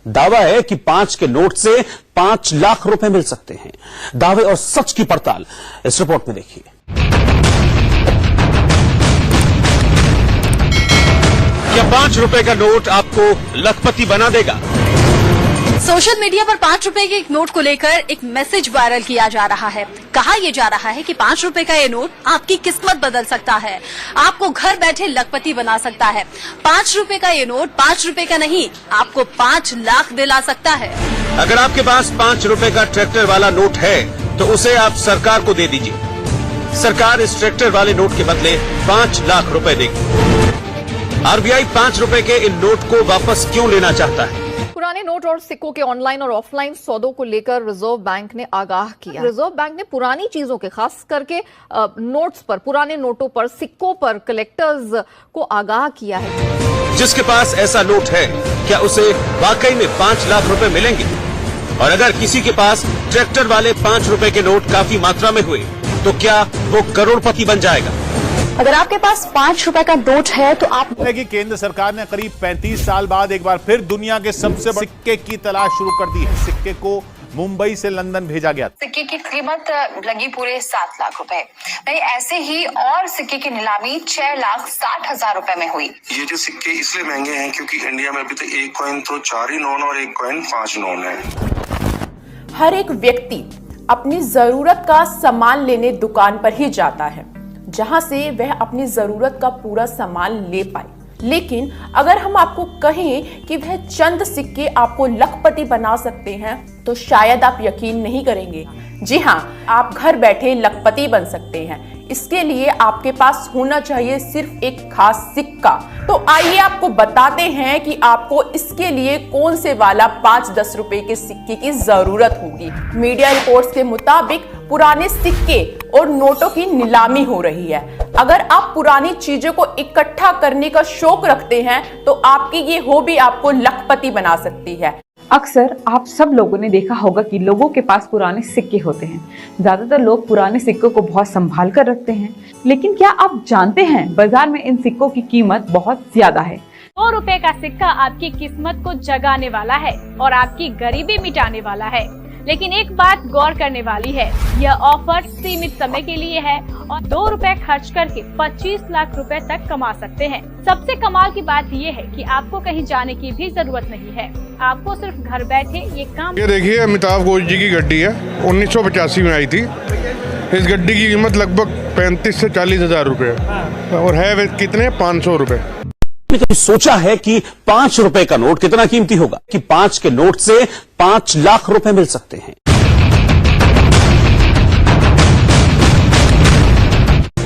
दावा है कि 5 के नोट से 5 लाख रुपए मिल सकते हैं। दावे और सच की पड़ताल इस रिपोर्ट में देखिए। क्या 5 रुपए का नोट आपको लखपति बना देगा? सोशल मीडिया पर 5 रुपए के एक नोट को लेकर एक मैसेज वायरल किया जा रहा है। कहा यह जा रहा है कि 5 रुपए का ये नोट आपकी किस्मत बदल सकता है, आपको घर बैठे लखपति बना सकता है। 5 रुपए का ये नोट 5 रुपए का नहीं, आपको 5 लाख दिला सकता है। अगर आपके पास 5 रुपए का ट्रैक्टर वाला नोट है तो उसे आप सरकार को दे दीजिए। सरकार इस ट्रैक्टर वाले नोट के बदले 5 लाख रुपए देगी। आरबीआई 5 रुपए के इन नोट को वापस क्यों लेना चाहता है? पुराने नोट और सिक्कों के ऑनलाइन और ऑफलाइन सौदों को लेकर रिजर्व बैंक ने आगाह किया। रिजर्व बैंक ने पुरानी चीजों के, खास करके नोट्स पर, पुराने नोटों पर, सिक्कों पर कलेक्टर्स को आगाह किया है। जिसके पास ऐसा नोट है, क्या उसे वाकई में 5 लाख रुपए मिलेंगे? और अगर किसी के पास ट्रैक्टर वाले 5 रुपए के नोट काफी मात्रा में हुए तो क्या वो करोड़पति बन जाएगा? अगर आपके पास 5 रुपए का नोट है तो आप कि केंद्र सरकार ने करीब 35 साल बाद एक बार फिर दुनिया के सबसे बड़े सिक्के की तलाश शुरू कर दी है। सिक्के को मुंबई से लंदन भेजा गया। सिक्के की कीमत लगी पूरे 7 लाख रुपए। नहीं, ऐसे ही और सिक्के की नीलामी 6,60,000 रुपए में हुई। ये जो सिक्के इसलिए महंगे हैं क्योंकि इंडिया में अभी तक एक कॉइन तो 4 ही नोन और एक कॉइन 5 नोन है। हर एक व्यक्ति अपनी जरूरत का सामान लेने दुकान पर ही जाता है, जहां से वह अपनी जरूरत का पूरा सामान ले पाए। लेकिन अगर हम आपको कहें कि वह चंद सिक्के आपको लखपति बना सकते हैं तो शायद आप यकीन नहीं करेंगे। जी हाँ, आप घर बैठे लखपति बन सकते हैं। इसके लिए आपके पास होना चाहिए सिर्फ एक खास सिक्का। तो आइए आपको बताते हैं कि आपको इसके लिए कौन से वाला 5-10 रुपए के सिक्के की जरूरत होगी। मीडिया रिपोर्ट्स के मुताबिक पुराने सिक्के और नोटों की नीलामी हो रही है। अगर आप पुरानी चीजों को इकट्ठा करने का शौक रखते हैं तो आपकी ये हॉबी आपको लखपति बना सकती है। अक्सर आप सब लोगों ने देखा होगा कि लोगों के पास पुराने सिक्के होते हैं। ज्यादातर लोग पुराने सिक्कों को बहुत संभाल कर रखते हैं, लेकिन क्या आप जानते हैं बाजार में इन सिक्कों की कीमत बहुत ज्यादा है। 2 रुपए का सिक्का आपकी किस्मत को जगाने वाला है और आपकी गरीबी मिटाने वाला है। लेकिन एक बात गौर करने वाली है, यह ऑफर सीमित समय के लिए है और 2 रुपए खर्च करके 25 लाख रुपए तक कमा सकते हैं। सबसे कमाल की बात यह है कि आपको कहीं जाने की भी जरूरत नहीं है, आपको सिर्फ घर बैठे ये काम। ये देखिए, अमिताभ घोष जी की गड्डी है, 1985 में आई थी। इस गड्डी की कीमत लगभग 35 से 40 हजार रुपए और है कितने, 500 रुपए। कभी सोचा है कि 5 रुपए का नोट कितना कीमती होगा? कि 5 के नोट से 5 लाख रुपए मिल सकते हैं।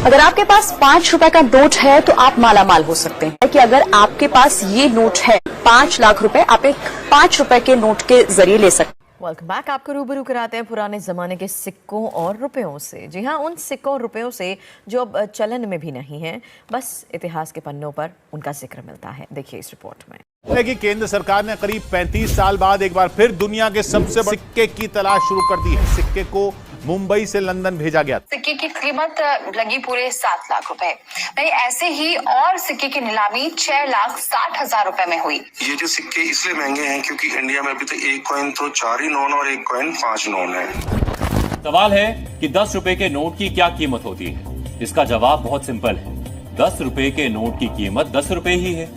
अगर आपके पास 5 रुपए का नोट है तो आप मालामाल हो सकते हैं। कि अगर आपके पास ये नोट है 5 लाख रुपए, आप एक 5 रुपए के नोट के जरिए ले सकते हैं। Welcome back. आपको रूबरू कराते हैं पुराने ज़माने के सिक्कों और रुपयों से। जी हाँ, उन सिक्कों और रुपयों से जो अब चलन में भी नहीं है, बस इतिहास के पन्नों पर उनका जिक्र मिलता है। देखिए इस रिपोर्ट में। कि केंद्र सरकार ने करीब 35 साल बाद एक बार फिर दुनिया के सबसे बड़े सिक्के की तलाश शुरू कर दी है। सिक्के को मुंबई से लंदन भेजा गया। सिक्के की कीमत लगी पूरे 7 लाख रुपए। नहीं, ऐसे ही और सिक्के की नीलामी 6,60,000 रुपए में हुई। ये जो सिक्के इसलिए महंगे हैं क्योंकि इंडिया में अभी तक एक कॉइन तो 4 ही नोन और एक कॉइन 5 नोन है। सवाल है कि 10 रुपए के नोट की क्या कीमत होती है? इसका जवाब बहुत सिंपल है, 10 रुपए के नोट की कीमत 10 रुपए ही है।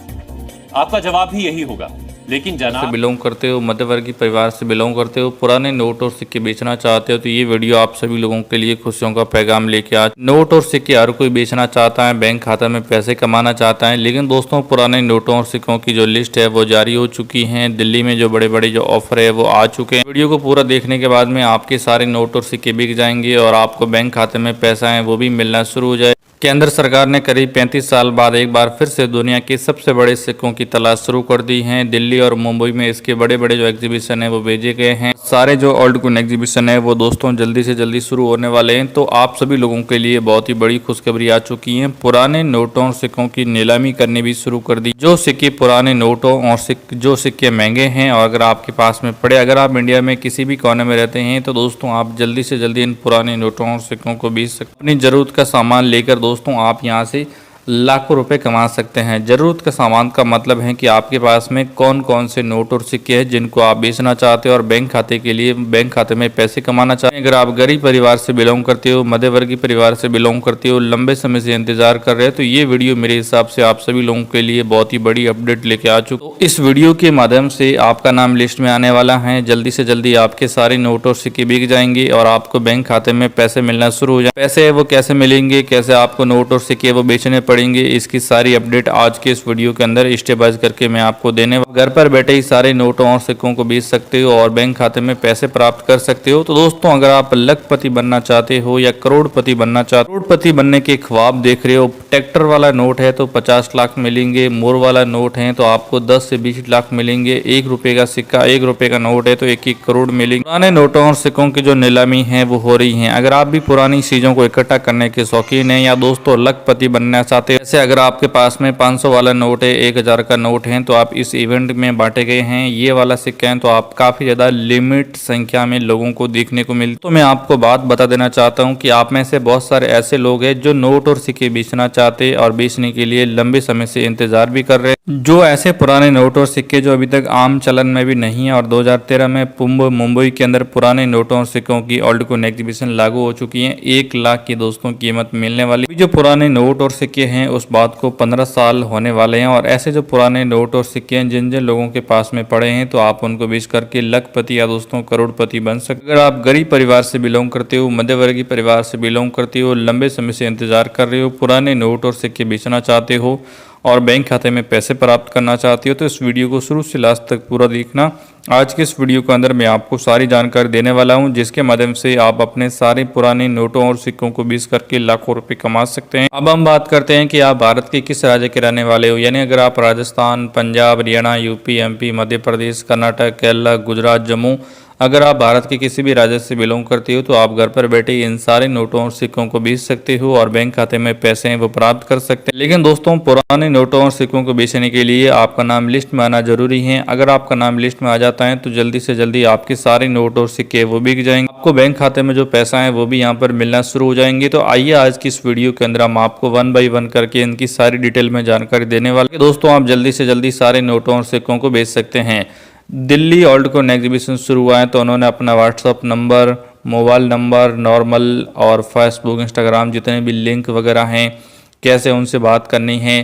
आपका जवाब भी यही होगा। लेकिन जनाब, से बिलोंग करते हो, मध्यवर्गीय परिवार से बिलोंग करते हो, पुराने नोट और सिक्के बेचना चाहते हो तो ये वीडियो आप सभी लोगों के लिए खुशियों का पैगाम लेके आ। नोट और सिक्के हर कोई बेचना चाहता है, बैंक खाता में पैसे कमाना चाहता है, लेकिन दोस्तों पुराने नोटों और सिक्कों की जो लिस्ट है वो जारी हो चुकी है। दिल्ली में जो बड़े बड़े जो ऑफर है वो आ चुके हैं। वीडियो को पूरा देखने के बाद में आपके सारे नोट और सिक्के बिक जाएंगे और आपको बैंक खाते में पैसा है वो भी मिलना शुरू हो जाए। केंद्र सरकार ने करीब 35 साल बाद एक बार फिर से दुनिया के सबसे बड़े सिक्कों की तलाश शुरू कर दी है। दिल्ली और मुंबई में इसके बड़े बड़े जो एग्जीबिशन है वो भेजे गए हैं। सारे जो ओल्ड कॉइन एग्जीबिशन है वो दोस्तों जल्दी से जल्दी शुरू होने वाले हैं। तो आप सभी लोगों के लिए बहुत ही बड़ी खुशखबरी आ चुकी है। पुराने नोटों और सिक्कों की नीलामी करनी भी शुरू कर दी। जो सिक्के पुराने नोटों और जो सिक्के महंगे हैं और अगर आपके पास में पड़े, अगर आप इंडिया में किसी भी कोने में रहते हैं तो दोस्तों आप जल्दी से जल्दी इन पुराने नोटों और सिक्कों को बेच सकते। अपनी जरूरत का सामान लेकर दोस्तों आप यहाँ से लाखों रुपए कमा सकते हैं। जरूरत का सामान का मतलब है कि आपके पास में कौन कौन से नोट और सिक्के हैं जिनको आप बेचना चाहते हो और बैंक खाते के लिए बैंक खाते में पैसे कमाना चाहते हैं। अगर आप गरीब परिवार से बिलोंग करते हो, मध्यवर्गीय परिवार से बिलोंग करते हो, लंबे समय से इंतजार कर रहे हो, तो ये वीडियो मेरे हिसाब से आप सभी लोगों के लिए बहुत ही बड़ी अपडेट लेके आ चुका हूं। इस वीडियो के माध्यम से आपका नाम लिस्ट में आने वाला है। जल्दी से जल्दी आपके सारे नोट और सिक्के बिक जाएंगे और आपको बैंक खाते में पैसे मिलना शुरू हो जाएंगे। पैसे वो कैसे मिलेंगे, कैसे आपको नोट और सिक्के वो बेचने पड़ेंगे, इसकी सारी अपडेट आज के इस वीडियो के अंदर स्टेप बाय करके मैं आपको देने वाला। घर पर बैठे ही सारे नोटों और सिक्कों को बेच सकते हो और बैंक खाते में पैसे प्राप्त कर सकते हो। तो दोस्तों, अगर आप लखपति बनना चाहते हो या करोड़पति बनना चाहते हो, करोड़पति बनने के ख्वाब देख रहे हो, ट्रैक्टर वाला नोट है तो 50 लाख मिलेंगे, मोर वाला नोट है तो आपको 10 से 20 लाख मिलेंगे, 1 रुपए का सिक्का, 1 रुपए का नोट है तो 1 करोड़ मिलेंगे। पुराने नोटों और सिक्कों की जो नीलामी है वो हो रही है। अगर आप भी पुरानी चीजों को इकट्ठा करने के शौकीन हैं या दोस्तों लखपति बनना चाहते हैं, जैसे अगर आपके पास में 500 वाला नोट है, 1000 का नोट है तो आप इस इवेंट में बांटे गए हैं। ये वाला सिक्का है तो आप काफी ज्यादा लिमिट संख्या में लोगों को देखने को मिलते। तो मैं आपको बात बता देना चाहता हूं कि आप में से बहुत सारे ऐसे लोग हैं जो नोट और सिक्के बेचना चाहते और बेचने के लिए लंबे समय से इंतजार भी कर रहे हैं। जो ऐसे पुराने नोट और सिक्के जो अभी तक आम चलन में भी नहीं है और 2013 में मुंबई के अंदर पुराने नोटों और सिक्कों की ओल्ड कॉइन एग्जीबिशन लागू हो चुकी है। 1 लाख की दोस्तों कीमत मिलने वाली। जो पुराने नोट और सिक्के हैं उस बात को 15 साल होने वाले हैं और ऐसे जो पुराने नोट और सिक्के हैं जिन जिन लोगों के पास में पड़े हैं तो आप उनको बेच करके लखपति या दोस्तों करोड़पति बन सकते। अगर आप गरीब परिवार से बिलोंग करते हो, मध्यवर्गीय परिवार से बिलोंग करते हो, लंबे समय से इंतजार कर रहे हो, पुराने नोट और सिक्के बेचना चाहते हो और बैंक खाते में पैसे प्राप्त करना चाहती हो, तो इस वीडियो को शुरू से लास्ट तक पूरा देखना। आज के इस वीडियो के अंदर मैं आपको सारी जानकारी देने वाला हूं जिसके माध्यम से आप अपने सारे पुराने नोटों और सिक्कों को बेच करके लाखों रुपए कमा सकते हैं। अब हम बात करते हैं कि आप भारत के किस राज्य के रहने वाले हो, यानी अगर आप राजस्थान, पंजाब, हरियाणा, यूपी, एमपी, मध्य प्रदेश, कर्नाटक, केरला, गुजरात, जम्मू, अगर आप भारत के किसी भी राज्य से बिलोंग करते हो तो आप घर पर बैठे इन सारे नोटों और सिक्कों को बेच सकते हो और बैंक खाते में पैसे हैं वो प्राप्त कर सकते हैं। लेकिन दोस्तों, पुराने नोटों और सिक्कों को बेचने के लिए आपका नाम लिस्ट में आना जरूरी है। अगर आपका नाम लिस्ट में आ जाता है तो जल्दी से जल्दी आपके सारे नोट और सिक्के वो बिक जाएंगे। आपको बैंक खाते में जो पैसा है वो भी यहाँ पर मिलना शुरू हो जाएंगे। तो आइए आज की इस वीडियो के अंदर हम आपको 1 बाय 1 करके इनकी सारी डिटेल में जानकारी देने वाले। दोस्तों, आप जल्दी से जल्दी सारे नोटों और सिक्कों को बेच सकते हैं। दिल्ली ओल्ड कॉइन एग्जीबिशन शुरू हुआ है तो उन्होंने अपना WhatsApp number, mobile number, normal और फेसबुक, इंस्टाग्राम जितने भी लिंक वगैरह हैं, कैसे उनसे बात करनी है,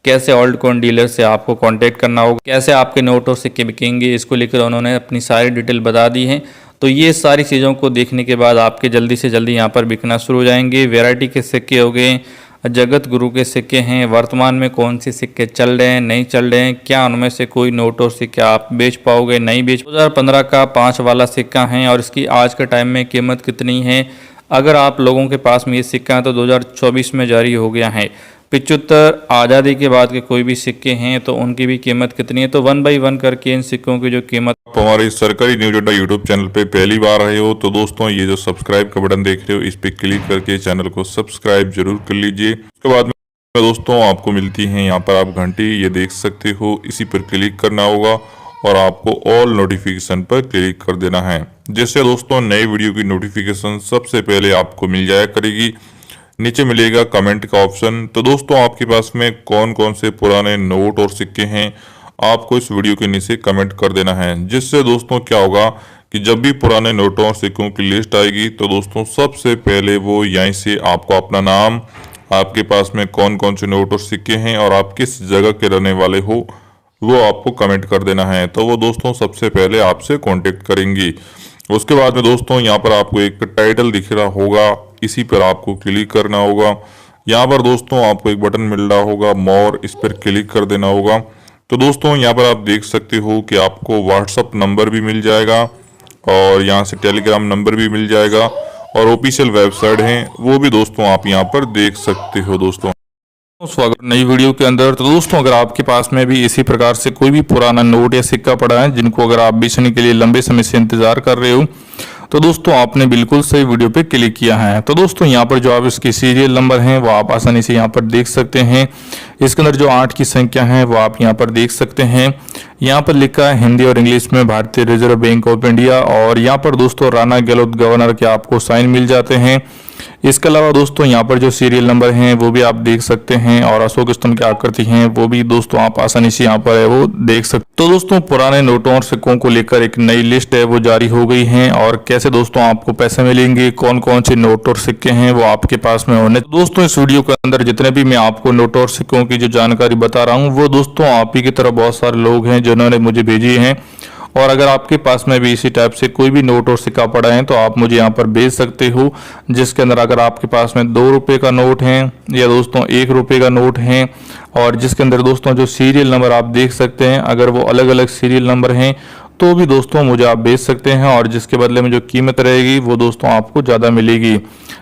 कैसे ओल्ड कॉइन डीलर से आपको कांटेक्ट करना होगा, कैसे आपके नोट और सिक्के बिकेंगे, इसको लेकर उन्होंने अपनी सारी डिटेल बता दी है। तो ये सारी चीज़ों को देखने के बाद आपके जल्दी से जल्दी यहाँ पर बिकना शुरू हो जाएंगे। वैरायटी के सिक्के हो गए, जगत गुरु के सिक्के हैं, वर्तमान में कौन से सिक्के चल रहे हैं, नहीं चल रहे हैं, क्या उनमें से कोई नोट और सिक्के आप बेच पाओगे, नहीं बेच। 2015 का 5 वाला सिक्का है और इसकी आज के टाइम में कीमत कितनी है। अगर आप लोगों के पास में ये सिक्का है तो 2024 में जारी हो गया है। 75 आज़ादी के बाद के कोई भी सिक्के हैं तो उनकी भी कीमत कितनी है। तो 1 बाय 1 करके इन सिक्कों की जो कीमत। हमारे सरकारी न्यूज अड्डा यूट्यूब चैनल पे पहली बार आए हो तो दोस्तों, ये जो सब्सक्राइब का बटन देख रहे हो इस पे क्लिक करके चैनल को सब्सक्राइब जरूर कर लीजिए। उसके बाद में दोस्तों आपको मिलती है यहाँ पर आप घंटी, ये देख सकते हो, इसी पर क्लिक करना होगा और आपको ऑल नोटिफिकेशन पर क्लिक कर देना है, जिससे दोस्तों नई वीडियो की नोटिफिकेशन सबसे पहले आपको मिल जाया करेगी। नीचे मिलेगा कमेंट का ऑप्शन। तो दोस्तों, आपके पास में कौन कौन से पुराने नोट और सिक्के हैं आपको इस वीडियो के नीचे कमेंट कर देना है, जिससे दोस्तों क्या होगा कि जब भी पुराने नोटों और सिक्कों की लिस्ट आएगी तो दोस्तों सबसे पहले वो यहीं से आपको अपना नाम, आपके पास में कौन कौन से नोट और सिक्के हैं और आप किस जगह के रहने वाले हो वो आपको कमेंट कर देना है। तो वो दोस्तों सबसे पहले आपसे कांटेक्ट करेंगी। उसके बाद में दोस्तों यहाँ पर आपको एक टाइटल दिख रहा होगा, इसी पर आपको क्लिक करना होगा। यहाँ पर दोस्तों आपको एक बटन मिल रहा होगा मोर, इस पर क्लिक कर देना होगा। तो दोस्तों यहाँ पर आप देख सकते हो कि आपको व्हाट्सअप नंबर भी मिल जाएगा और यहाँ से टेलीग्राम नंबर भी मिल जाएगा और ऑफिशियल वेबसाइट है वो भी दोस्तों आप यहाँ पर देख सकते हो। दोस्तों, स्वागत नई वीडियो के अंदर। तो दोस्तों, अगर आपके पास में भी इसी प्रकार से कोई भी पुराना नोट या सिक्का पड़ा है जिनको अगर आप बेचने के लिए लंबे समय से इंतजार कर रहे हो तो दोस्तों आपने बिल्कुल सही वीडियो पे क्लिक किया है। तो दोस्तों यहाँ पर जो आप इसके सीरियल नंबर हैं वो आप आसानी से यहाँ पर देख सकते हैं। इसके अंदर जो 8 की संख्या है वो आप यहाँ पर देख सकते हैं। यहाँ पर लिखा है हिंदी और इंग्लिश में भारतीय रिजर्व बैंक ऑफ इंडिया और यहाँ पर दोस्तों राणा गहलोत गवर्नर के आपको साइन मिल जाते हैं। इसके अलावा दोस्तों यहाँ पर जो सीरियल नंबर हैं वो भी आप देख सकते हैं और अशोक स्तंभ की आकृति हैं वो भी दोस्तों आप आसानी से यहाँ पर है वो देख सकते। तो दोस्तों पुराने नोटों और सिक्कों को लेकर एक नई लिस्ट है वो जारी हो गई है और कैसे दोस्तों आपको पैसे मिलेंगे, कौन कौन से नोट और सिक्के हैं वो आपके पास में होने। तो दोस्तों इस वीडियो के अंदर जितने भी मैं आपको नोट और सिक्कों की जो जानकारी बता रहा हूँ वो दोस्तों आप ही की तरह बहुत सारे लोग हैं जिन्होंने मुझे भेजी है और अगर आपके पास में भी इसी टाइप से कोई भी नोट और सिक्का पड़ा है तो आप मुझे यहाँ पर भेज सकते हो, जिसके अंदर अगर आपके पास में 2 रुपए का नोट है या दोस्तों 1 रुपए का नोट है और जिसके अंदर दोस्तों जो सीरियल नंबर आप देख सकते हैं अगर वो अलग अलग सीरियल नंबर हैं तो भी दोस्तों मुझे आप भेज सकते हैं और जिसके बदले में जो कीमत रहेगी वो दोस्तों आपको ज़्यादा मिलेगी,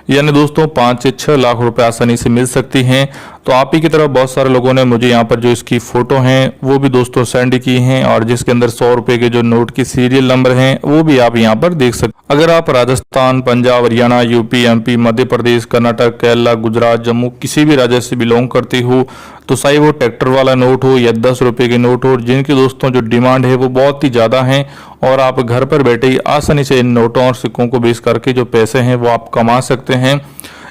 यानी दोस्तों 5 से 6 लाख रुपए आसानी से मिल सकती हैं। तो आप ही की तरफ बहुत सारे लोगों ने मुझे यहाँ पर जो इसकी फोटो हैं वो भी दोस्तों सेंड की हैं और जिसके अंदर 100 रुपए के जो नोट की सीरियल नंबर हैं वो भी आप यहाँ पर देख सकते। अगर आप राजस्थान, पंजाब, हरियाणा, यूपी, एमपी, मध्य प्रदेश, कर्नाटक, केरला, गुजरात, जम्मू किसी भी राज्य से बिलोंग करते हो तो चाहे वो ट्रैक्टर वाला नोट हो या 10 रुपए के नोट हो, जिनकी दोस्तों जो डिमांड है वो बहुत ही ज़्यादा है और आप घर पर बैठे ही आसानी से इन नोटों और सिक्कों को बेच करके जो पैसे हैं वो आप कमा सकते हैं।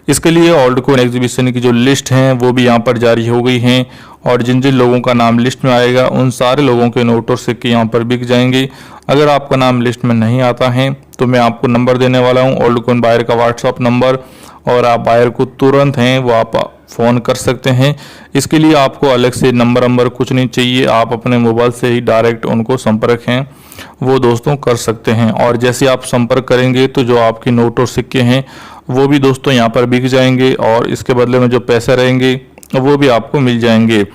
इसके लिए ओल्ड कॉइन एग्जीबिशन की जो लिस्ट है वो भी यहाँ पर जारी हो गई हैं और जिन जिन लोगों का नाम लिस्ट में आएगा उन सारे लोगों के नोट और सिक्के यहाँ पर बिक जाएंगे। अगर आपका नाम लिस्ट में नहीं आता है तो मैं आपको नंबर देने वाला हूँ ओल्ड कॉइन बायर का व्हाट्सअप नंबर और आप बायर को तुरंत हैं वो आप फ़ोन कर सकते हैं। इसके लिए आपको अलग से नंबर कुछ नहीं चाहिए, आप अपने मोबाइल से ही डायरेक्ट उनको संपर्क हैं वो दोस्तों कर सकते हैं और जैसे आप संपर्क करेंगे तो जो आपके नोट और सिक्के हैं वो भी दोस्तों यहाँ पर बिक जाएंगे और इसके बदले में जो पैसे रहेंगे वो भी आपको मिल जाएंगे।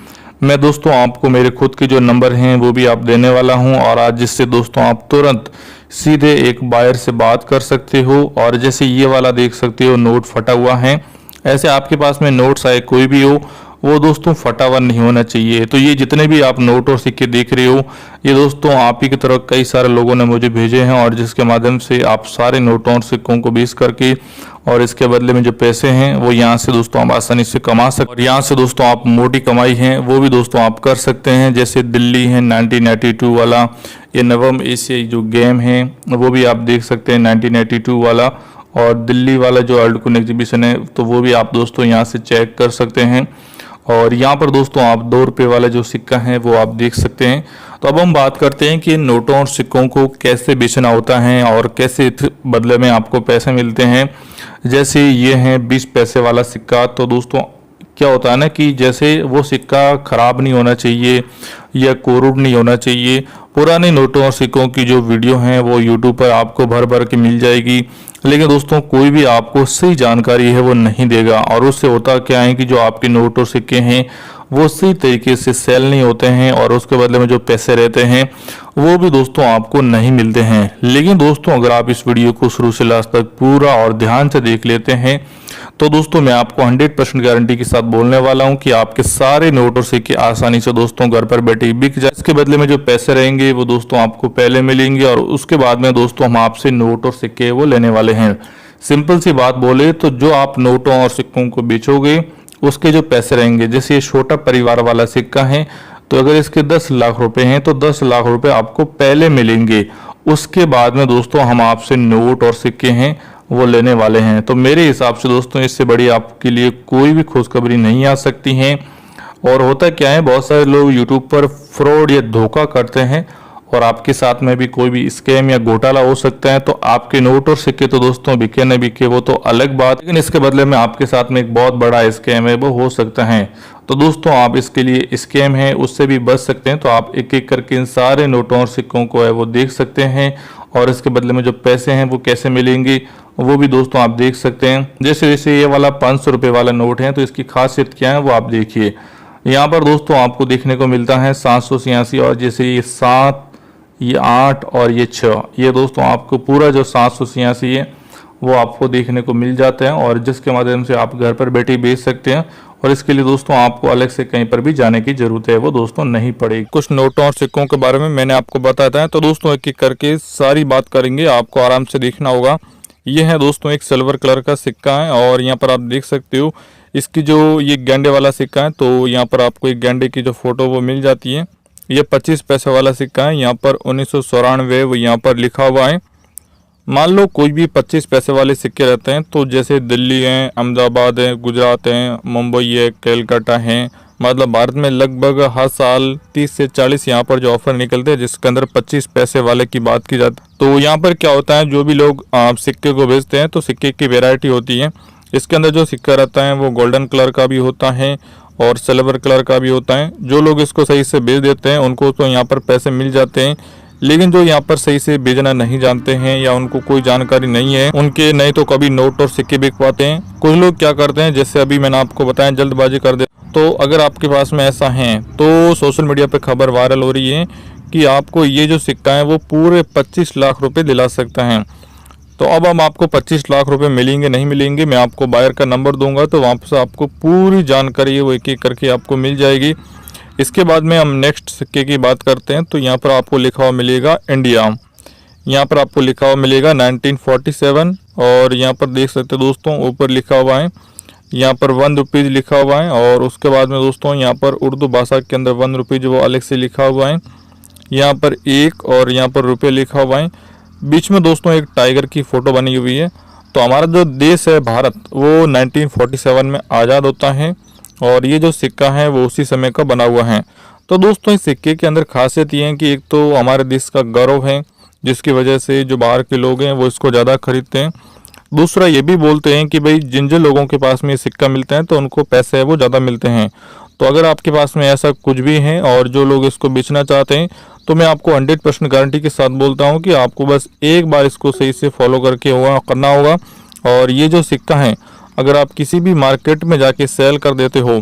मैं दोस्तों आपको मेरे खुद के जो नंबर हैं वो भी आप देने वाला हूं और आज जिससे दोस्तों आप तुरंत सीधे एक बायर से बात कर सकते हो और जैसे ये वाला देख सकते हो नोट फटा हुआ है, ऐसे आपके पास में नोट्स आए कोई भी हो वो दोस्तों फटा हुआ नहीं होना चाहिए। तो ये जितने भी आप नोट और सिक्के देख रहे हो ये दोस्तों आप ही की तरह कई सारे लोगों ने मुझे भेजे हैं और जिसके माध्यम से आप सारे नोटों और सिक्कों को बेच करके और इसके बदले में जो पैसे हैं वो यहाँ से दोस्तों आप आसानी से कमा सकते और यहाँ से दोस्तों आप मोटी कमाई है वो भी दोस्तों आप कर सकते हैं। जैसे दिल्ली है 1982 वाला, ये नवम एशियाई जो गेम है वो भी आप देख सकते हैं 1982 वाला और दिल्ली वाला जो ओल्ड कॉइन एग्जीबिशन है तो वो भी आप दोस्तों यहाँ से चेक कर सकते हैं और यहाँ पर दोस्तों आप 2 रुपए वाला जो सिक्का है वो आप देख सकते हैं। तो अब हम बात करते हैं कि नोटों और सिक्कों को कैसे बेचना होता है और कैसे बदले में आपको पैसे मिलते हैं। जैसे ये है 20 पैसे वाला सिक्का, तो दोस्तों क्या होता है ना कि जैसे वो सिक्का खराब नहीं होना चाहिए या कोरूड नहीं होना चाहिए। पुराने नोटों और सिक्कों की जो वीडियो हैं वो यूट्यूब पर आपको भर भर के मिल जाएगी, लेकिन दोस्तों कोई भी आपको सही जानकारी है वो नहीं देगा और उससे होता क्या है कि जो आपके नोट और सिक्के हैं वो सही तरीके से सेल नहीं होते हैं और उसके बदले में जो पैसे रहते हैं वो भी दोस्तों आपको नहीं मिलते हैं। लेकिन दोस्तों अगर आप इस वीडियो को शुरू से लास्ट तक पूरा और ध्यान से देख लेते हैं तो दोस्तों मैं आपको 100% गारंटी के साथ बोलने वाला हूं कि आपके सारे नोट और सिक्के आसानी से दोस्तों घर पर बैठे बिक जाए। इसके बदले में जो पैसे रहेंगे वो दोस्तों आपको पहले मिलेंगे और उसके बाद में दोस्तों हम आपसे नोट और सिक्के वो लेने वाले हैं। सिंपल सी बात बोले तो जो आप नोटों और सिक्कों को बेचोगे उसके जो पैसे रहेंगे, जैसे ये छोटा परिवार वाला सिक्का है तो अगर इसके 10 लाख रुपए हैं तो 10 लाख रुपए आपको पहले मिलेंगे। उसके बाद में दोस्तों हम आपसे नोट और सिक्के हैं वो लेने वाले हैं। तो मेरे हिसाब से दोस्तों इससे बड़ी आपके लिए कोई भी खुशखबरी नहीं आ सकती है। और होता क्या है, बहुत सारे लोग यूट्यूब पर फ्रॉड या धोखा करते हैं और आपके साथ में भी कोई भी स्कैम या घोटाला हो सकता है। तो आपके नोट और सिक्के तो दोस्तों बिके न बिके वो तो अलग बात, लेकिन इसके बदले में आपके साथ में एक बहुत बड़ा स्कैम है वो हो सकता है। तो दोस्तों आप इसके लिए स्कैम है उससे भी बच सकते हैं। तो आप एक एक करके इन सारे नोटों और सिक्कों को है वो देख सकते हैं और इसके बदले में जो पैसे हैं वो कैसे मिलेंगे वो भी दोस्तों आप देख सकते हैं। जैसे जैसे ये वाला 500 रुपए वाला नोट है तो इसकी खासियत क्या है वो आप देखिए। यहाँ पर दोस्तों आपको देखने को मिलता है 786 और जैसे ये 7, ये 8 और ये 6, ये दोस्तों आपको पूरा जो 786 है वो आपको देखने को मिल जाता है और जिसके माध्यम से आप घर पर बैठे बेच सकते हैं और इसके लिए दोस्तों आपको अलग से कहीं पर भी जाने की जरूरत है वो दोस्तों नहीं पड़ेगी। कुछ नोटों और सिक्कों के बारे में मैंने आपको बताया है तो दोस्तों एक एक करके सारी बात करेंगे, आपको आराम से देखना होगा। ये है दोस्तों एक सिल्वर कलर का सिक्का है और यहाँ पर आप देख सकते हो इसकी जो ये गेंडे वाला सिक्का है तो यहाँ पर आपको एक गेंडे की जो फोटो वो मिल जाती है। ये 25 पैसे वाला सिक्का है, यहाँ पर 1994 वो यहाँ पर लिखा हुआ है मान लो कोई भी 25 पैसे वाले सिक्के रहते हैं, तो जैसे दिल्ली हैं, अहमदाबाद है, गुजरात हैं, मुंबई है, कलकत्ता हैं, मतलब भारत में लगभग हर साल 30 से 40 यहाँ पर जो ऑफर निकलते हैं जिसके अंदर 25 पैसे वाले की बात की जाती है। तो यहाँ पर क्या होता है, जो भी लोग सिक्के को बेचते हैं तो सिक्के की वेराइटी होती है। इसके अंदर जो सिक्का रहता है वो गोल्डन कलर का भी होता है और सिल्वर कलर का भी होता है। जो लोग इसको सही से बेच देते हैं उनको तो यहाँ पर पैसे मिल जाते हैं, लेकिन जो यहाँ पर सही से बेचना नहीं जानते हैं या उनको कोई जानकारी नहीं है, उनके नहीं तो कभी नोट और सिक्के बिक पाते हैं। कुछ लोग क्या करते हैं, जैसे अभी मैंने आपको बताया, जल्दबाजी कर दे। तो अगर आपके पास में ऐसा है तो सोशल मीडिया पे खबर वायरल हो रही है कि आपको ये जो सिक्का है वो पूरे 25 लाख रुपए दिला सकता है। तो अब हम आपको 25 लाख रुपए मिलेंगे नहीं मिलेंगे, मैं आपको बायर का नंबर दूंगा, तो वहाँ से आपको पूरी जानकारी है वो एक एक करके आपको मिल जाएगी। इसके बाद में हम नेक्स्ट सिक्के की बात करते हैं। तो यहाँ पर आपको लिखा हुआ मिलेगा इंडिया, यहाँ पर आपको लिखा हुआ मिलेगा 1947 और यहाँ पर देख सकते हैं दोस्तों ऊपर लिखा हुआ है, यहाँ पर 1 रुपीज़ लिखा हुआ है। और उसके बाद में दोस्तों यहाँ पर उर्दू भाषा के अंदर 1 रुपीज़ वो अलग से लिखा हुआ है, यहाँ पर 1 और यहाँ पर रुपये लिखा हुआ है। बीच में दोस्तों एक टाइगर की फ़ोटो बनी हुई है। तो हमारा जो देश है भारत वो 1947 में आज़ाद होता है और ये जो सिक्का है वो उसी समय का बना हुआ है। तो दोस्तों इस सिक्के के अंदर खासियत ये है कि एक तो हमारे देश का गौरव है जिसकी वजह से जो बाहर के लोग हैं वो इसको ज़्यादा खरीदते हैं। दूसरा ये भी बोलते हैं कि भाई जिन जिन लोगों के पास में ये सिक्का मिलता है तो उनको पैसे है वो ज़्यादा मिलते हैं। तो अगर आपके पास में ऐसा कुछ भी है और जो लोग इसको बेचना चाहते हैं तो मैं आपको 100% गारंटी के साथ बोलता हूँ कि आपको बस एक बार इसको सही से फॉलो करके करना होगा। और ये जो सिक्का है अगर आप किसी भी मार्केट में जाके सेल कर देते हो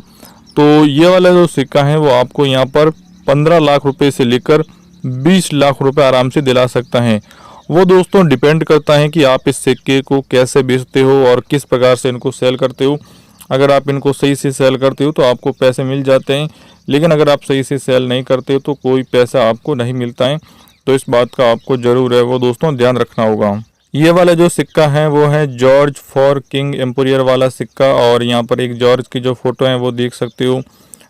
तो ये वाला जो सिक्का है वो आपको यहाँ पर 15 लाख रुपए से लेकर 20 लाख रुपए आराम से दिला सकता है। वो दोस्तों डिपेंड करता है कि आप इस सिक्के को कैसे बेचते हो और किस प्रकार से इनको सेल करते हो। अगर आप इनको सही से सेल करते हो तो आपको पैसे मिल जाते हैं, लेकिन अगर आप सही से सेल नहीं करते हो तो कोई पैसा आपको नहीं मिलता है। तो इस बात का आपको ज़रूर है वो दोस्तों ध्यान रखना होगा। ये वाला जो सिक्का है वो है जॉर्ज फॉर किंग एम्पोरियर वाला सिक्का और यहाँ पर एक जॉर्ज की जो फोटो है वो देख सकते हो,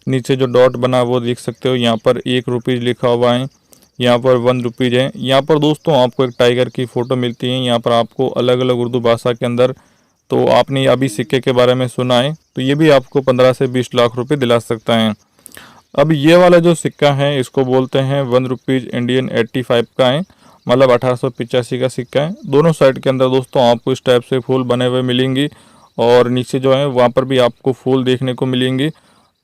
नीचे जो डॉट बना वो देख सकते हो, यहाँ पर 1 रुपीज़ लिखा हुआ है, यहाँ पर 1 रुपीज़ है। यहाँ पर दोस्तों आपको एक टाइगर की फ़ोटो मिलती है, यहाँ पर आपको अलग अलग उर्दू भाषा के अंदर। तो आपने अभी सिक्के के बारे में सुना है तो ये भी आपको 15 से 20 लाख रुपये दिला सकता है। अब ये वाला जो सिक्का है इसको बोलते हैं 1 रुपीज़ इंडियन 85 का है, मतलब 1885 का सिक्का है। दोनों साइड के अंदर दोस्तों आपको इस टाइप से फूल बने हुए मिलेंगे और नीचे जो है वहाँ पर भी आपको फूल देखने को मिलेंगे।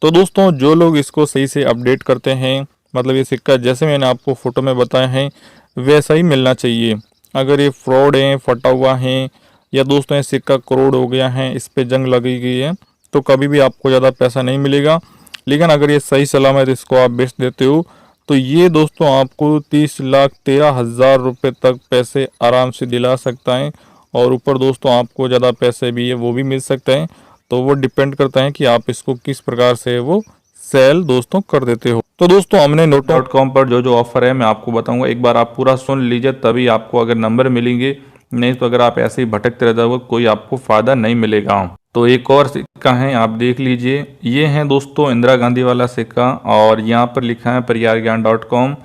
तो दोस्तों जो लोग इसको सही से अपडेट करते हैं, मतलब ये सिक्का जैसे मैंने आपको फ़ोटो में बताया है वैसा ही मिलना चाहिए। अगर ये फ्रॉड है, फटा हुआ है या दोस्तों ये सिक्का करोड़ हो गया है, इस पर जंग लगी गई है, तो कभी भी आपको ज़्यादा पैसा नहीं मिलेगा। लेकिन अगर ये सही सलामत इसको आप बेच देते हो तो ये दोस्तों आपको 30,13,000 रुपये तक पैसे आराम से दिला सकता है। और ऊपर दोस्तों आपको ज़्यादा पैसे भी है वो भी मिल सकते हैं। तो वो डिपेंड करता है कि आप इसको किस प्रकार से वो सेल दोस्तों कर देते हो। तो दोस्तों हमने note.com पर जो जो ऑफर है मैं आपको बताऊंगा, एक बार आप पूरा सुन लीजिए तभी आपको अगर नंबर मिलेंगे, नहीं तो अगर आप ऐसे ही भटकते रह जाओगे कोई आपको फ़ायदा नहीं मिलेगा। तो एक और सिक्का है आप देख लीजिए, ये है दोस्तों इंदिरा गांधी वाला सिक्का और यहाँ पर लिखा है pariyargyan.com।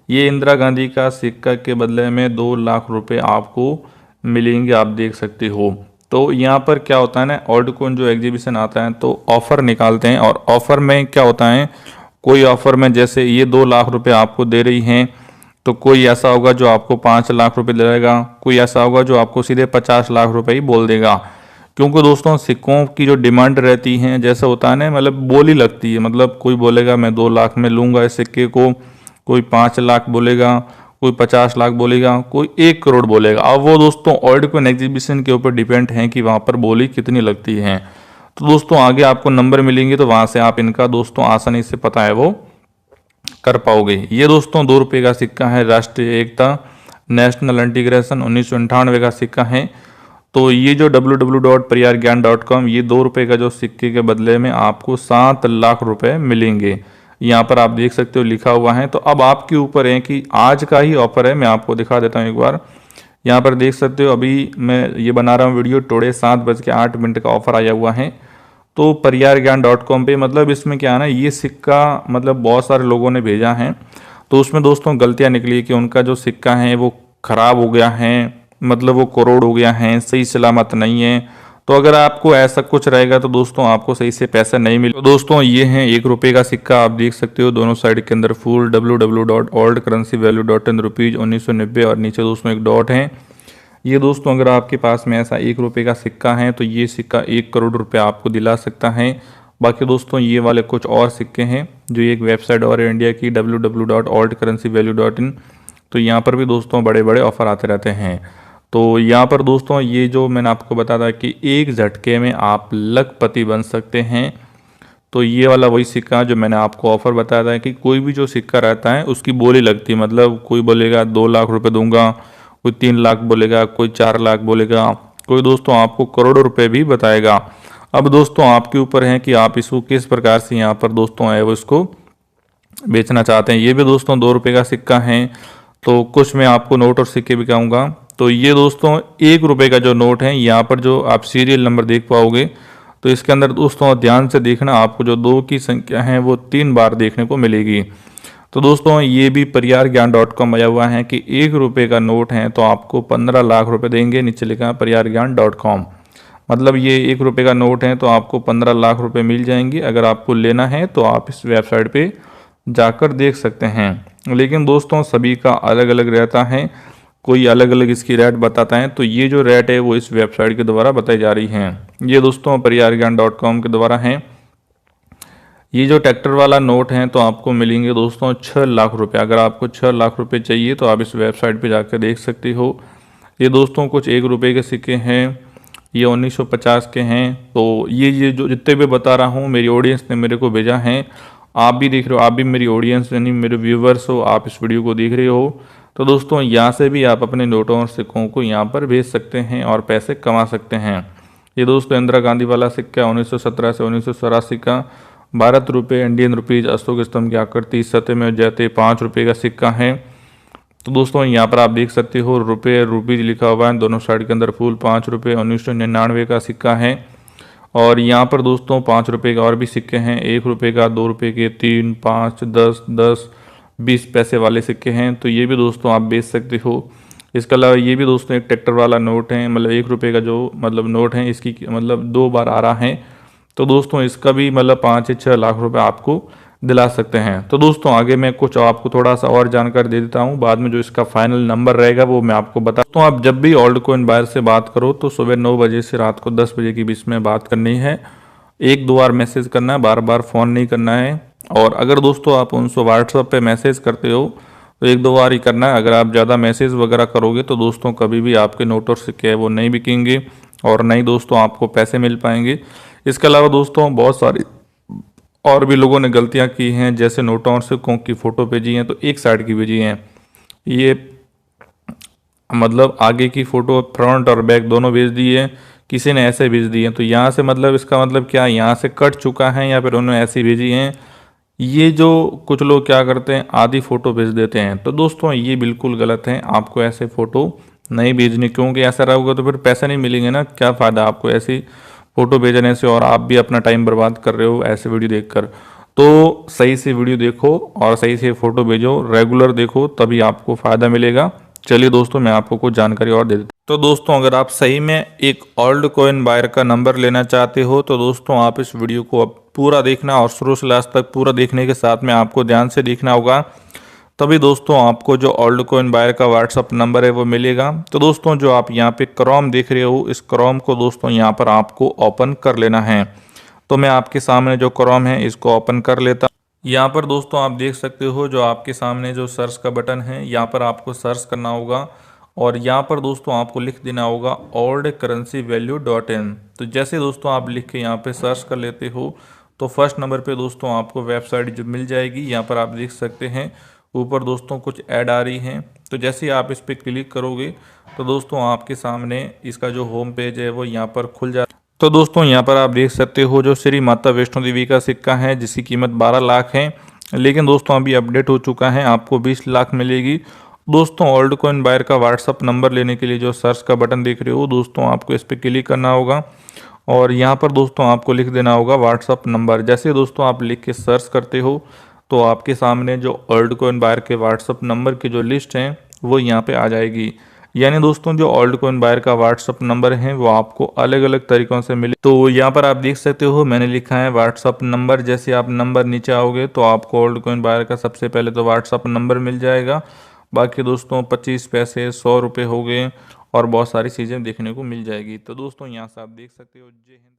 ये इंदिरा गांधी का सिक्का के बदले में 2 लाख रुपए आपको मिलेंगे, आप देख सकते हो। तो यहाँ पर क्या होता है ना, ओल्ड कॉइन जो एग्जीबिशन आता है तो ऑफ़र निकालते हैं और ऑफ़र में क्या होता है, कोई ऑफ़र में जैसे ये 2 लाख रुपए आपको दे रही हैं तो कोई ऐसा होगा जो आपको 5 लाख रुपए देगा, कोई ऐसा होगा जो आपको सीधे 50 लाख रुपए ही बोल देगा। क्योंकि दोस्तों सिक्कों की जो डिमांड रहती है जैसा होता है ना, मतलब बोली लगती है, मतलब कोई बोलेगा मैं 2 लाख में लूँगा इस सिक्के को, कोई 5 लाख बोलेगा, कोई 50 लाख बोलेगा, कोई 1 करोड़ बोलेगा। अब वो दोस्तों ओल्ड कॉइन एग्जीबिशन के ऊपर डिपेंड है कि वहाँ पर बोली कितनी लगती है। तो दोस्तों आगे आपको नंबर मिलेंगे तो वहाँ से आप इनका दोस्तों आसानी से पता है वो कर पाओगे। ये दोस्तों 2 रुपये का सिक्का है, राष्ट्रीय एकता नेशनल इंटीग्रेशन 1998 का सिक्का है। तो ये जो www.pariyargyan.com ये 2 रुपये का जो सिक्के के बदले में आपको 7 लाख रुपए मिलेंगे, यहाँ पर आप देख सकते हो लिखा हुआ है। तो अब आपके ऊपर है कि आज का ही ऑफर है, मैं आपको दिखा देता हूँ एक बार। यहाँ पर देख सकते हो अभी मैं ये बना रहा हूँ वीडियो, टोड़े 7:08 का ऑफर आया हुआ है। तो pariyargyan.com पे, मतलब इसमें क्या है ना, ये सिक्का मतलब बहुत सारे लोगों ने भेजा है तो उसमें दोस्तों गलतियाँ निकली कि उनका जो सिक्का है वो ख़राब हो गया है मतलब वो करोड़ हो गया है, सही सलामत नहीं है। तो अगर आपको ऐसा कुछ रहेगा तो दोस्तों आपको सही से पैसा नहीं मिले। तो दोस्तों ये है 1 रुपये का सिक्का, आप देख सकते हो दोनों साइड के अंदर फुल www.oldcurrencyvalue.in रुपीज़ 1990 और नीचे दोस्तों एक डॉट है। ये दोस्तों अगर आपके पास में ऐसा 1 रुपये का सिक्का है तो ये सिक्का 1 करोड़ रुपये आपको दिला सकता है। बाकी दोस्तों ये वाले कुछ और सिक्के हैं जो एक वेबसाइट और है इंडिया की www.oldcurrencyvalue.in, तो यहाँ पर भी दोस्तों बड़े बड़े ऑफर आते रहते हैं। तो यहाँ पर दोस्तों ये जो मैंने आपको बताया कि एक झटके में आप लखपति बन सकते हैं, तो ये वाला वही सिक्का जो मैंने आपको ऑफर बताया था कि कोई भी जो सिक्का रहता है उसकी बोली लगती है, मतलब कोई बोलेगा 2 लाख रुपए दूंगा, कोई 3 लाख बोलेगा, कोई 4 लाख बोलेगा, कोई दोस्तों आपको करोड़ों रुपए भी बताएगा। अब दोस्तों आपके ऊपर है कि आप इसको किस प्रकार से यहाँ पर दोस्तों है वो इसको बेचना चाहते हैं। ये भी दोस्तों 2 रुपये का सिक्का है, तो कुछ मैं आपको नोट और सिक्के दिखाऊंगा। तो ये दोस्तों 1 रुपये का जो नोट है, यहाँ पर जो आप सीरियल नंबर देख पाओगे, तो इसके अंदर दोस्तों ध्यान से देखना, आपको जो 2 की संख्या है वो 3 बार देखने को मिलेगी। तो दोस्तों ये भी pariyargyan.com आया हुआ है कि 1 रुपये का नोट है तो आपको 15 लाख रुपए देंगे, नीचे लिखा है pariyargyan.com, मतलब ये 1 रुपये का नोट है तो आपको 15 लाख रुपए मिल जाएंगे। अगर आपको लेना है तो आप इस वेबसाइट पे जाकर देख सकते हैं। लेकिन दोस्तों सभी का अलग अलग रहता है, कोई अलग अलग इसकी रेट बताता है, तो ये जो रेट है वो इस वेबसाइट के द्वारा बताई जा रही है। ये दोस्तों pariyargyan.com के द्वारा है। ये जो ट्रैक्टर वाला नोट है तो आपको मिलेंगे दोस्तों 6 लाख रुपए। अगर आपको 6 लाख रुपए चाहिए तो आप इस वेबसाइट पे जाकर देख सकते हो। ये दोस्तों कुछ 1 रुपये के सिक्के हैं, ये 1950 के हैं। तो ये जो जितने भी बता रहा हूँ मेरी ऑडियंस ने मेरे को भेजा है, आप भी देख रहे हो, आप भी मेरी ऑडियंस यानी मेरे व्यूवर्स हो, आप इस वीडियो को देख रहे हो। तो दोस्तों यहाँ से भी आप अपने नोटों और सिक्कों को यहाँ पर भेज सकते हैं और पैसे कमा सकते हैं। ये दोस्तों इंदिरा गांधी वाला सिक्का 1917 से 1984 का 12 रुपये इंडियन रुपीज़ अशोक स्तंभ की आकृति सतह में जाते 5 रुपये का सिक्का है। तो दोस्तों यहाँ पर आप देख सकते हो रुपये रुपीज़ लिखा हुआ है, दोनों साइड के अंदर फुल 5 रुपये 1999 का सिक्का है। और यहाँ पर दोस्तों 5 रुपये का और भी सिक्के हैं, 1 रुपये का, 2 रुपये के, 3, 5, 10, 10, 20 पैसे वाले सिक्के हैं। तो ये भी दोस्तों आप बेच सकते हो। इसके अलावा ये भी दोस्तों एक ट्रैक्टर वाला नोट है, मतलब 1 रुपये का जो मतलब नोट है, इसकी मतलब 2 बार आ रहा है। तो दोस्तों इसका भी मतलब 5 से 6 लाख रुपए आपको दिला सकते हैं। तो दोस्तों आगे मैं कुछ आपको थोड़ा सा और जानकारी दे देता हूँ, बाद में जो इसका फाइनल नंबर रहेगा वो मैं आपको बता। तो आप जब भी ओल्ड कॉइन बायर से बात करो तो सुबह 9 बजे से रात को 10 बजे के बीच में बात करनी है। 1-2 बार मैसेज करना है, बार बार फ़ोन नहीं करना है। और अगर दोस्तों आप उनसे व्हाट्सएप पे मैसेज करते हो तो 1-2 बार ही करना है। अगर आप ज़्यादा मैसेज वगैरह करोगे तो दोस्तों कभी भी आपके नोट और सिक्के वो नहीं बिकेंगे और नहीं दोस्तों आपको पैसे मिल पाएंगे। इसके अलावा दोस्तों बहुत सारी और भी लोगों ने गलतियां की हैं, जैसे नोटों और सिक्कों की फ़ोटो भेजी हैं तो एक साइड की भेजी हैं, ये मतलब आगे की फ़ोटो फ्रंट और बैक दोनों भेज दी है, किसी ने ऐसे भेज दी है। तो यहाँ से मतलब इसका मतलब क्या, यहाँ से कट चुका है या फिर उन्होंने ऐसी भेजी हैं। ये जो कुछ लोग क्या करते हैं आधी फ़ोटो भेज देते हैं, तो दोस्तों ये बिल्कुल गलत है। आपको ऐसे फ़ोटो नहीं भेजनी, क्योंकि ऐसा रहेगा तो फिर पैसे नहीं मिलेंगे ना, क्या फ़ायदा आपको ऐसी फ़ोटो भेजने से, और आप भी अपना टाइम बर्बाद कर रहे हो ऐसे वीडियो देखकर। तो सही से वीडियो देखो और सही से फ़ोटो भेजो, रेगुलर देखो, तभी आपको फ़ायदा मिलेगा। चलिए दोस्तों मैं आपको कुछ जानकारी और दे देता हूँ। तो दोस्तों अगर आप सही में एक ओल्ड कॉइन बायर का नंबर लेना चाहते हो तो दोस्तों आप इस वीडियो को अब पूरा देखना और शुरू से लास्ट तक पूरा देखने के साथ में आपको ध्यान से देखना होगा, तभी दोस्तों आपको जो ओल्ड कॉइन बायर का व्हाट्सअप नंबर है वो मिलेगा। तो दोस्तों जो आप यहाँ पे क्रोम देख रहे हो, इस क्रोम को दोस्तों यहाँ पर आपको ओपन कर लेना है। तो मैं आपके सामने जो क्रोम है इसको ओपन कर लेता। यहाँ पर दोस्तों आप देख सकते हो जो आपके सामने जो सर्च का बटन है, यहाँ पर आपको सर्च करना होगा और यहाँ पर दोस्तों आपको लिख देना होगा oldcurrencyvalue.in। तो जैसे दोस्तों आप लिख के यहाँ पे सर्च कर लेते हो तो फर्स्ट नंबर पे दोस्तों आपको वेबसाइट जो मिल जाएगी। यहाँ पर आप देख सकते हैं ऊपर दोस्तों कुछ ऐड आ रही हैं, तो जैसे ही आप इस पर क्लिक करोगे तो दोस्तों आपके सामने इसका जो होम पेज है वो यहाँ पर खुल जाता है। तो दोस्तों यहाँ पर आप देख सकते हो जो श्री माता वैष्णो देवी का सिक्का है जिसकी कीमत 12 लाख है, लेकिन दोस्तों अभी अपडेट हो चुका है, आपको 20 लाख मिलेगी। दोस्तों ओल्ड कॉइन बायर का व्हाट्सअप नंबर लेने के लिए जो सर्च का बटन देख रहे हो दोस्तों आपको इस पर क्लिक करना होगा और यहाँ पर दोस्तों आपको लिख देना होगा व्हाट्सअप नंबर। जैसे दोस्तों आप लिख के सर्च करते हो तो आपके सामने जो ओल्ड कॉइन बायर के व्हाट्सअप नंबर की जो लिस्ट है वो यहाँ पे आ जाएगी। यानी दोस्तों जो ओल्ड कॉइन बायर का व्हाट्सअप नंबर है वो आपको अलग अलग तरीकों से मिले। तो यहाँ पर आप देख सकते हो मैंने लिखा है व्हाट्सअप नंबर। जैसे आप नंबर नीचे आओगे तो आपको ओल्ड कॉइन बायर का सबसे पहले तो व्हाट्सअप नंबर मिल जाएगा। बाकी दोस्तों 25 पैसे, 100 रुपये हो गए और बहुत सारी चीज़ें देखने को मिल जाएगी। तो दोस्तों यहाँ से आप देख सकते हो। जय हिंद।